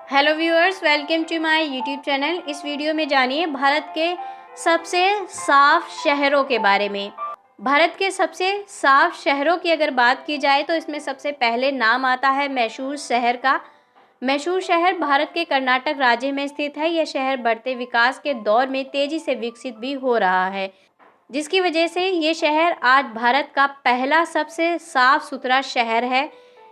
Hello viewers, welcome to my YouTube channel. इस video में जानिए भारत के सबसे साफ शहरों के बारे में। भारत के सबसे साफ शहरों की अगर बात की जाए तो इसमें सबसे पहले नाम आता है मैसूर शहर का। मैसूर शहर भारत के कर्नाटक राज्य में स्थित है। यह शहर बढ़ते विकास के दौर में तेजी से विकसित भी हो रहा है, जिसकी वजह से ये शहर आज भारत का पहला सबसे साफ सुथरा शहर है।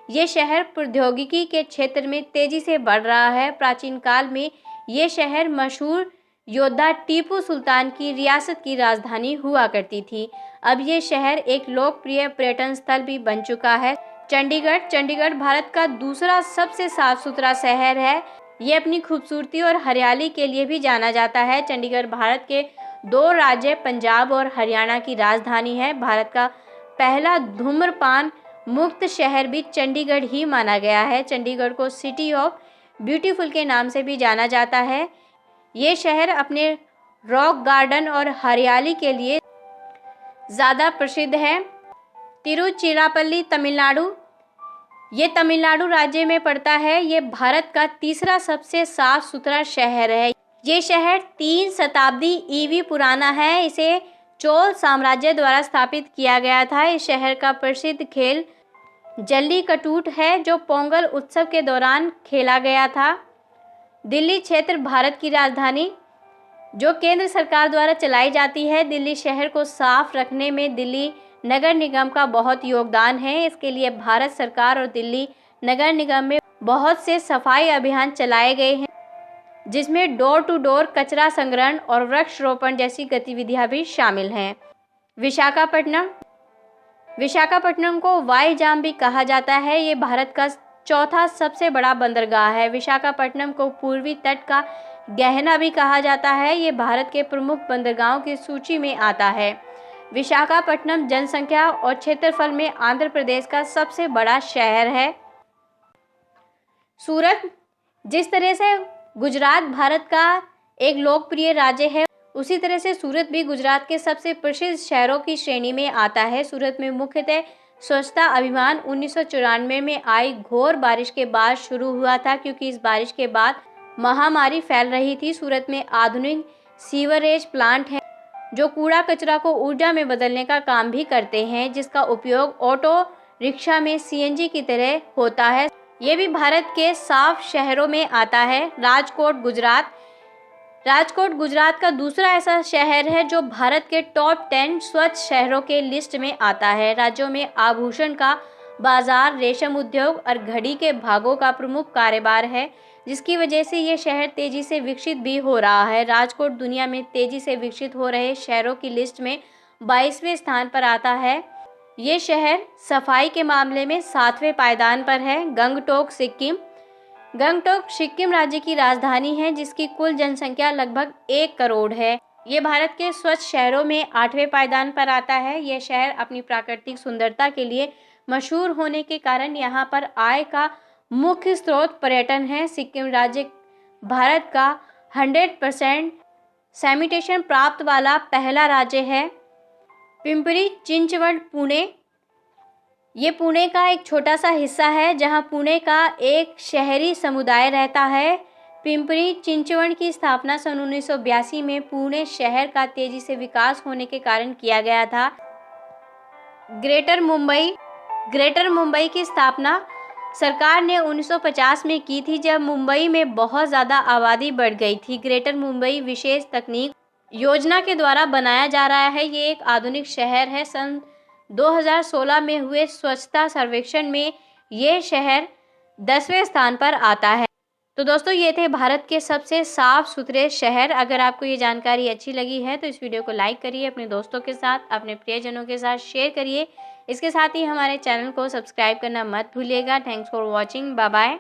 ये शहर प्रौद्योगिकी के क्षेत्र में तेजी से बढ़ रहा है। प्राचीन काल में ये शहर मशहूर योद्धा टीपू सुल्तान की रियासत की राजधानी हुआ करती थी। अब ये शहर एक लोकप्रिय पर्यटन स्थल भी बन चुका है। चंडीगढ़ भारत का दूसरा सबसे साफ सुथरा शहर है। ये अपनी खूबसूरती और हरियाली के लिए भी जाना जाता है। चंडीगढ़ भारत के दो राज्य पंजाब और हरियाणा की राजधानी है। भारत का पहला धूम्रपान मुक्त शहर भी चंडीगढ़ ही माना गया है। चंडीगढ़ को सिटी ऑफ ब्यूटीफुल के नाम से भी जाना जाता है। ये शहर अपने रॉक गार्डन और हरियाली के लिए ज़्यादा प्रसिद्ध है। तिरुचिरापल्ली तमिलनाडु, ये तमिलनाडु राज्य में पड़ता है। ये भारत का तीसरा सबसे साफ सुथरा शहर है। ये शहर 3 शताब्दी ईवी पुराना है। इसे चोल साम्राज्य द्वारा स्थापित किया गया था। इस शहर का प्रसिद्ध खेल जल्लीकट्टू है, जो पोंगल उत्सव के दौरान खेला गया था। दिल्ली क्षेत्र भारत की राजधानी जो केंद्र सरकार द्वारा चलाई जाती है। दिल्ली शहर को साफ रखने में दिल्ली नगर निगम का बहुत योगदान है। इसके लिए भारत सरकार और दिल्ली नगर निगम में बहुत से सफाई अभियान चलाए गए हैं, जिसमें डोर टू डोर कचरा संग्रहण और वृक्षारोपण जैसी गतिविधियां भी शामिल हैं। विशाखापट्टनम को वाईजाम भी कहा जाता है। ये भारत का चौथा सबसे बड़ा बंदरगाह है। विशाखापट्टनम को पूर्वी तट का गहना भी कहा जाता है। ये भारत के प्रमुख बंदरगाहों की सूची में आता है। विशाखापट्टनम जनसंख्या और क्षेत्रफल में आंध्र प्रदेश का सबसे बड़ा शहर है। सूरत, जिस तरह से गुजरात भारत का एक लोकप्रिय राज्य है, उसी तरह से सूरत भी गुजरात के सबसे प्रसिद्ध शहरों की श्रेणी में आता है। सूरत में मुख्यतः स्वच्छता अभियान 1994 में आई घोर बारिश के बाद शुरू हुआ था, क्योंकि इस बारिश के बाद महामारी फैल रही थी। सूरत में आधुनिक सीवरेज प्लांट हैं, जो कूड़ा कचरा को ऊर्जा में बदलने का काम भी करते हैं, जिसका उपयोग ऑटो रिक्शा में सीएनजी की तरह होता है। ये भी भारत के साफ शहरों में आता है। राजकोट गुजरात का दूसरा ऐसा शहर है जो भारत के टॉप 10 स्वच्छ शहरों के लिस्ट में आता है। राज्यों में आभूषण का बाजार, रेशम उद्योग और घड़ी के भागों का प्रमुख कारोबार है, जिसकी वजह से ये शहर तेजी से विकसित भी हो रहा है। राजकोट दुनिया में तेजी से विकसित हो रहे शहरों की लिस्ट में 22वें स्थान पर आता है। ये शहर सफाई के मामले में 7वें पायदान पर है। गंगटोक सिक्किम राज्य की राजधानी है, जिसकी कुल जनसंख्या लगभग 1 करोड़ है। ये भारत के स्वच्छ शहरों में 8वें पायदान पर आता है। यह शहर अपनी प्राकृतिक सुंदरता के लिए मशहूर होने के कारण यहाँ पर आय का मुख्य स्रोत पर्यटन है। सिक्किम राज्य भारत का 100% सैनिटेशन प्राप्त वाला पहला राज्य है। पिंपरी चिंचवड पुणे, ये पुणे का एक छोटा सा हिस्सा है, जहां पुणे का एक शहरी समुदाय रहता है। पिंपरी चिंचवड की स्थापना सन 1982 में पुणे शहर का तेजी से विकास होने के कारण किया गया था। ग्रेटर मुंबई की स्थापना सरकार ने 1950 में की थी, जब मुंबई में बहुत ज़्यादा आबादी बढ़ गई थी। ग्रेटर मुंबई विशेष तकनीक योजना के द्वारा बनाया जा रहा है। ये एक आधुनिक शहर है। सन 2016 में हुए स्वच्छता सर्वेक्षण में ये शहर 10वें स्थान पर आता है। तो दोस्तों, ये थे भारत के सबसे साफ सुथरे शहर। अगर आपको ये जानकारी अच्छी लगी है तो इस वीडियो को लाइक करिए, अपने दोस्तों के साथ, अपने प्रियजनों के साथ शेयर करिए। इसके साथ ही हमारे चैनल को सब्सक्राइब करना मत भूलिएगा। Thanks for watching. Bye bye.